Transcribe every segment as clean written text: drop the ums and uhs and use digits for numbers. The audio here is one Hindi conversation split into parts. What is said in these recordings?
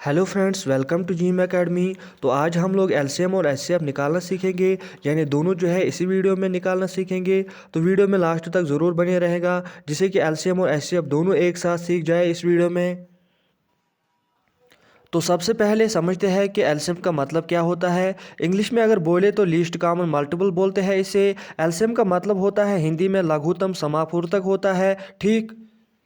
Hello friends, welcome to Jeem academy. तो आज हम लोग एलसीएम और एचसीएफ निकालना सीखेंगे, यानी दोनों जो है इसी वीडियो में निकालना सीखेंगे। तो वीडियो में लास्ट तक ज़रूर बने रहेगा, जिससे कि एलसीएम और एचसीएफ दोनों एक साथ सीख जाए इस वीडियो में। तो सबसे पहले समझते हैं कि एलसीएम का मतलब क्या होता है। इंग्लिश में अगर बोले तो लीस्ट कॉमन मल्टीपल बोलते हैं इसे। एलसीएम का मतलब होता है हिंदी में लघुत्तम समापूर्तक होता है, ठीक।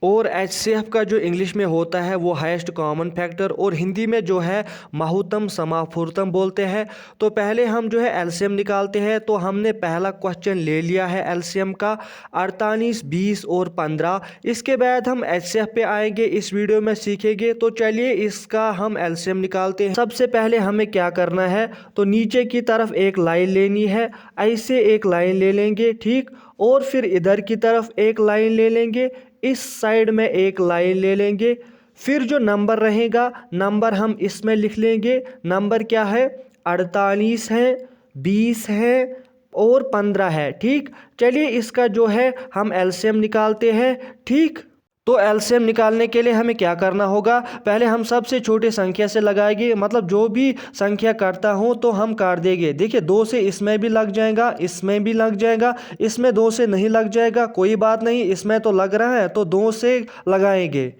और एचसीएफ का जो इंग्लिश में होता है वो हाईएस्ट कॉमन फैक्टर, और हिंदी में जो है माहुतम समाफुरतम बोलते हैं। तो पहले हम जो है एलसीएम निकालते हैं। तो हमने पहला क्वेश्चन ले लिया है एलसीएम का 48, 20 और 15। इसके बाद हम एचसीएफ पे आएंगे, इस वीडियो में सीखेंगे। तो चलिए इसका हम एलसीएम निकालते हैं। सबसे पहले हमें क्या करना है, तो नीचे की तरफ एक लाइन लेनी है, ऐसे एक लाइन ले लेंगे, ठीक। और फिर इधर की तरफ एक लाइन ले लेंगे, इस साइड में एक लाइन ले लेंगे। फिर जो नंबर रहेगा, नंबर हम इसमें लिख लेंगे। नंबर क्या है, 48 है, 20 है और 15 है, ठीक। चलिए इसका जो है हम एलसीएम निकालते हैं, ठीक। तो एलसीएम निकालने के लिए हमें क्या करना होगा, पहले हम सबसे छोटे संख्या से लगाएंगे, मतलब जो भी संख्या करता हूं तो हम काट देंगे। देखिए 2 से इसमें भी लग जाएगा, इसमें भी लग जाएगा, इसमें 2 से नहीं लग जाएगा, कोई बात नहीं, इसमें तो लग रहा है तो 2 से लगाएंगे।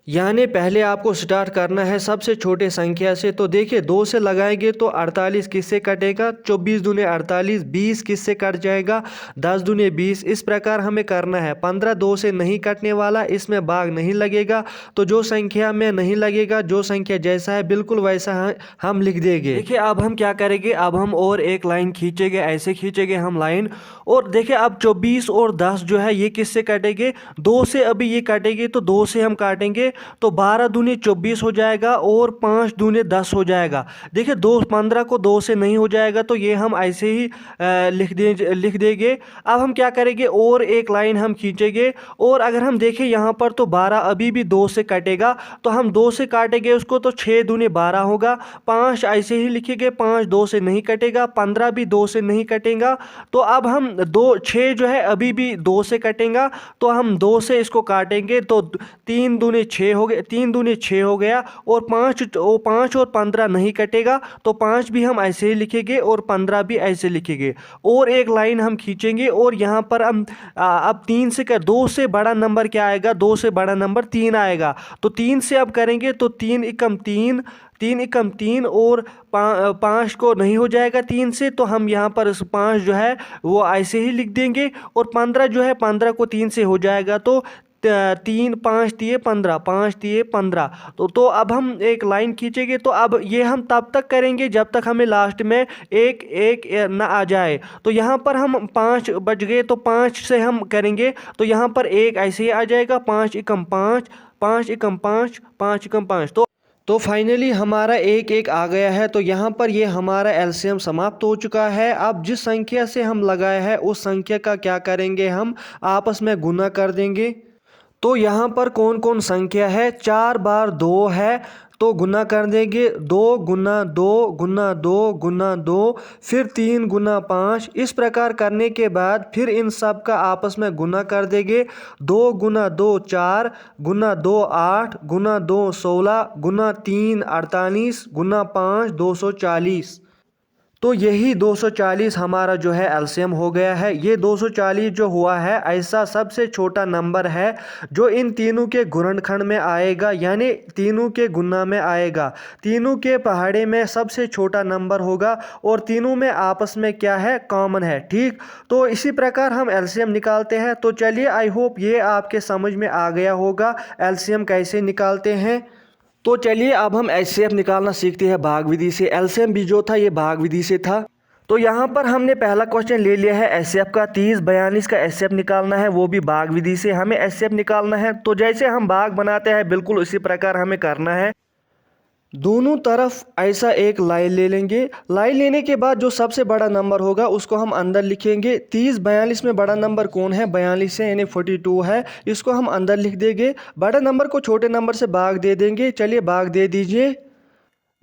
यानी पहले आपको स्टार्ट करना है सबसे छोटे संख्या से। तो देखिए 2 से लगाएंगे तो 48 किससे कटेगा, 24 दूने 48, 20 किससे कट जाएगा, 10 दूने 20। इस प्रकार हमें करना है। 15 2 से नहीं कटने वाला, इसमें भाग नहीं लगेगा। तो जो संख्या में नहीं लगेगा, जो संख्या जैसा है बिल्कुल वैसा हम लिख देंगे। देखिए अब हम क्या करेंगे, अब हम और एक लाइन खींचेंगे, ऐसे खींचेंगे हम लाइन। और देखिए अब 24 और 10 जो है ये किससे कटेंगे, 2 से अभी ये कटेंगे, तो 2 से हम काटेंगे तो 12 दूनी 24 हो जाएगा और 5 दूनी 10 हो जाएगा। देखिए 15 को 2 से नहीं हो जाएगा, तो ये हम ऐसे ही लिख देंगे। अब हम क्या करेंगे, और एक लाइन हम खींचेंगे। और अगर हम देखें यहाँ पर तो 12 अभी भी 2 से कटेगा, तो हम 2 से काटेंगे उसको, तो 6 दूनी 12 होगा। 5 ऐसे ही लिखेंगे, 5 2 से नहीं कटेगा, 15 भी 2 से नहीं कटेगा। तो अब हम 6 जो है अभी भी 2 से कटेगा, तो हम 2 से इसको काटेंगे, तो 3 दूनी 6 हो गए, 3 दूनी 6 हो गया। और 5 और 15 नहीं कटेगा, तो 5 भी हम ऐसे ही लिखेंगे और 15 भी ऐसे लिखेंगे। और एक लाइन हम खींचेंगे, और यहाँ पर हम अब 3 से 2 से बड़ा नंबर क्या आएगा, 2 से बड़ा नंबर 3 आएगा। तो 3 से अब करेंगे, तो 3 एकम 3, 3 एकम 3, और 5 को नहीं हो जाएगा 3 से, तो हम यहाँ पर 5 जो है वो ऐसे ही लिख देंगे। और 15 जो है, 15 को 3 से हो जाएगा, तो 3 5 दिए 15, 5 दिए 15। तो अब हम एक लाइन खींचेंगे। तो अब ये हम तब तक करेंगे जब तक हमें लास्ट में एक एक ना आ जाए। तो यहाँ पर हम 5 बच गए, तो 5 से हम करेंगे, तो यहाँ पर एक ऐसे ही आ जाएगा, 5 एकम 5, 5 एकम 5, 5 एकम 5। तो फाइनली हमारा एक एक आ गया है। तो यहाँ पर ये हमारा एलसीएम समाप्त हो चुका है। अब जिस संख्या से हम लगाए हैं उस संख्या का क्या करेंगे, हम आपस में गुना कर देंगे। तो यहाँ पर कौन कौन संख्या है, 4 बार 2 है, तो गुना कर देंगे, 2 गुना 2 गुना 2 गुना 2, फिर 3 गुना 5। इस प्रकार करने के बाद फिर इन सब का आपस में गुना कर देंगे। 2 गुना 2 4, गुना 2 8, गुना 2 16, गुना 3 48, गुना 5 240। तो यही 240 हमारा जो है एलसीएम हो गया है। ये 240 जो हुआ है, ऐसा सबसे छोटा नंबर है जो इन तीनों के गुणनखंड में आएगा, यानी तीनों के गुना में आएगा। तीनों के पहाड़े में सबसे छोटा नंबर होगा, और तीनों में आपस में क्या है, कॉमन है, ठीक। तो इसी प्रकार हम एलसीएम निकालते हैं। तो चलिए, आई होप ये आपके समझ में आ गया होगा एलसीएम कैसे निकालते हैं। तो चलिए अब हम एचसीएफ निकालना सीखते हैं भाग विधि से। एलसीएम भी जो था ये भाग विधि से था। तो यहाँ पर हमने पहला क्वेश्चन ले लिया है एचसीएफ का। 30 42 का एचसीएफ निकालना है, वो भी भाग विधि से हमें एचसीएफ निकालना है। तो जैसे हम भाग बनाते हैं बिल्कुल उसी प्रकार हमें करना है। दोनों तरफ ऐसा एक लाइन ले लेंगे। लाइन लेने के बाद जो सबसे बड़ा नंबर होगा उसको हम अंदर लिखेंगे। 30 42 में बड़ा नंबर कौन है, 42 है, यानी 42 है, इसको हम अंदर लिख देंगे। बड़ा नंबर को छोटे नंबर से भाग दे देंगे। चलिए भाग दे दीजिए।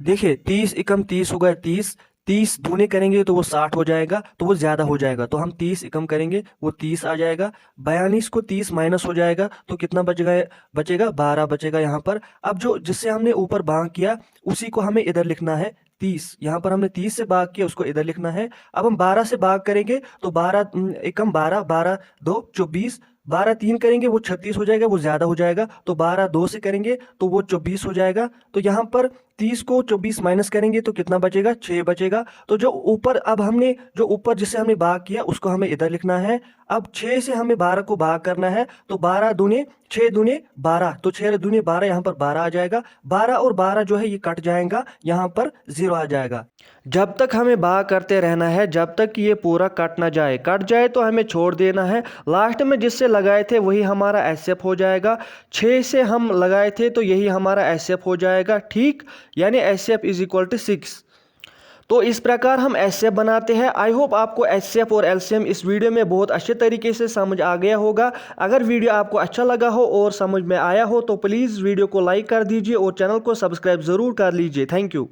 देखिए 30 एकम 30 हो गया 30, 30 दूने करेंगे तो वो 60 हो जाएगा, तो वो ज़्यादा हो जाएगा, तो हम 30 कम करेंगे वो 30 आ जाएगा। 42 को 30 माइनस हो जाएगा तो कितना बचेगा 12 बचेगा यहाँ पर। अब जो जिससे हमने ऊपर भाग किया उसी को हमें इधर लिखना है 30। यहाँ पर हमने 30 से भाग किया, उसको इधर लिखना है। अब हम 12 से भाग करेंगे तो 12 एकम 12, 12 2 24, 12 3 करेंगे वो 36 हो जाएगा, वो ज़्यादा हो जाएगा। तो 12 2 से करेंगे तो वो 24 हो जाएगा। तो यहाँ पर 30 को 24 माइनस करेंगे तो कितना बचेगा 6 बचेगा। तो जो ऊपर अब हमने जो ऊपर जिससे हमने भाग किया उसको हमें इधर लिखना है। अब 6 से हमें 12 को भाग करना है, तो 12 दूने 6 दूने 12, तो 6 दूने 12, यहाँ पर 12 आ जाएगा। 12 और 12 जो है ये कट जाएगा, यहाँ पर 0 आ जाएगा। जब तक हमें भाग करते रहना है, जब तक ये पूरा कट ना जाए। कट जाए तो हमें छोड़ देना है। लास्ट में जिससे लगाए थे वही हमारा एसएफ हो जाएगा। 6 से हम लगाए थे तो यही हमारा एसएफ हो जाएगा, ठीक, यानी एसएफ इज इक्वल टू 6। तो इस प्रकार हम एचसीएफ बनाते हैं। आई होप आपको एचसीएफ और एलसीएम इस वीडियो में बहुत अच्छे तरीके से समझ आ गया होगा। अगर वीडियो आपको अच्छा लगा हो और समझ में आया हो तो प्लीज़ वीडियो को लाइक कर दीजिए और चैनल को सब्सक्राइब ज़रूर कर लीजिए। Thank you.